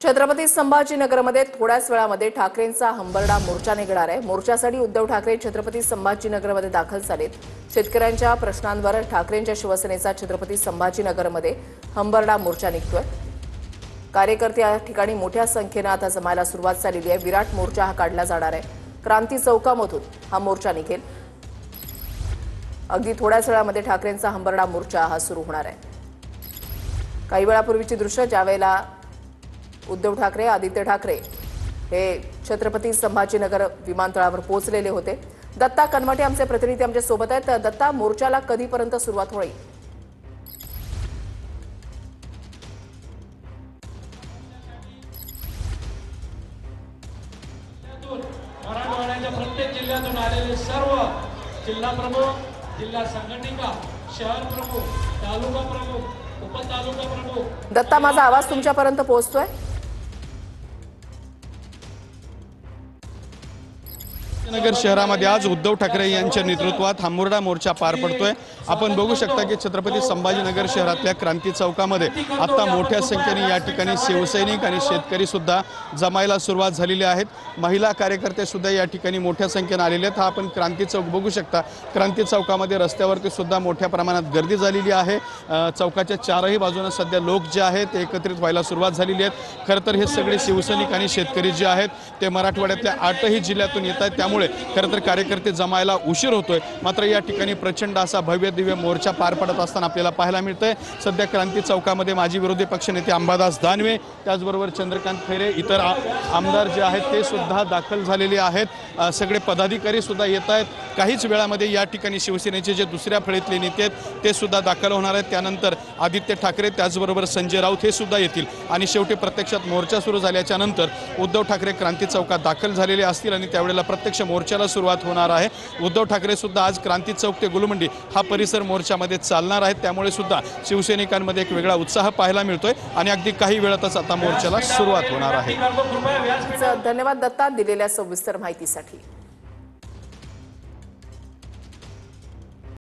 छत्रपती संभाजीनगरमध्ये थोड्याच वेळामध्ये ठाकरेंचा हंबरडा मोर्चा निघणार आहे। मोर्चासाठी उद्धव ठाकरे छत्रपती संभाजीनगरमध्ये दाखल झालेत। शेतकऱ्यांच्या प्रश्नांवर ठाकरेंच्या शिवसेनेचा छत्रपती संभाजीनगरमध्ये हंबरडा मोर्चा निघतोय। कार्यकर्ते या ठिकाणी मोठ्या संख्येने आता जमायला सुरुवात झालेली आहे। विराट मोर्चा हा काढला जाणार आहे। क्रांती चौकामधून हा मोर्चा निघेल। अगदी थोड्याच वेळामध्ये ठाकरेंचा हंबरडा मोर्चा हा सुरू होणार आहे। काही वेळापूर्वीची दृश्य ज्यावेळेला उद्धव ठाकरे आदित्य ठाकरे हे छत्रपती संभाजीनगर विमानतळावर पोहोचलेले होते। दत्ता कनवटे आमचे प्रतिनिधी आमच्या सोबत आहेत। दत्ता, मोर्चाला कधीपर्यंत सुरुवात होईल? मराठवाड्याच्या प्रत्येक जिल्ह्यातून आलेले सर्व जिल्हा प्रमुख, जिल्हा संघटनिका, शहर प्रमुख, तालुका प्रमुख, उपतालुका प्रमुख। दत्ता, माझा आवाज तुमच्यापर्यंत पोहोचतोय? नगर शहरामध्ये आज उद्धव ठाकरे यांच्या नेतृत्वात हंबरडा मोर्चा पार पडतोय। आपण बघू शकता की छत्रपती संभाजीनगर शहरातल्या क्रांती चौकामध्ये आता मोठ्या संख्येने या ठिकाणी शिवसैनिक आणि शेतकरी सुद्धा जमायला सुरुवात झालेली आहेत। महिला कार्यकर्ते सुद्धा या ठिकाणी मोठ्या संख्येने आलेले आहेत। हा आपण क्रांती चौक बघू शकता। क्रांती चौकामध्ये रस्त्यावरती सुद्धा मोठ्या प्रमाणात गर्दी झालेली आहे। चौकाच्या चारही बाजूने सध्या लोक जे आहेत ते एकत्रित व्हायला सुरुवात झालेली आहेत। खरं तर हे सगळे शिवसैनिक आणि शेतकरी जे आहेत ते मराठवाड्यातल्या 8ही जिल्ह्यातून येत आहेत। त्यामुळे खरं तर कार्यकर्ते जमायला उशीर होतोय। मात्र या ठिकाणी प्रचंड असा भव्य दिव्य मोर्चा पार पडत असताना आपल्याला पाहायला मिळतंय। सध्या क्रांती चौकामध्ये माजी विरोधी पक्षनेते अंबादास दानवे, त्याचबरोबर चंद्रकांत खैरे, इतर आमदार जे आहेत ते सुद्धा दाखल झालेले आहेत। सगळे पदाधिकारी सुद्धा येत आहेत। काहीच वेळामध्ये या ठिकाणी शिवसेनेचे जे दुसऱ्या फळीतले नेते आहेत ते सुद्धा दाखल होणार आहेत। त्यानंतर आदित्य ठाकरे, त्याचबरोबर संजय राऊत हे सुद्धा येतील आणि शेवटी प्रत्यक्षात मोर्चा सुरू झाल्याच्या नंतर उद्धव ठाकरे क्रांती चौकात दाखल झालेले असतील आणि त्यावेळेला प्रत्यक्ष मोर्चाला सुरुवात होणार आहे। उद्धव ठाकरे सुद्धा आज क्रांती चौक ते गुलमंडी हा परिसर मोर्चामध्ये चालणार आहेत। त्यामुळे सुद्धा शिवसैनिकांमध्ये एक वेगळा उत्साह पाहायला मिळतोय आणि अगदी काही वेळातच आता मोर्चाला सुरुवात होणार आहे। धन्यवाद दत्ता दिलेल्या सविस्तर माहितीसाठी।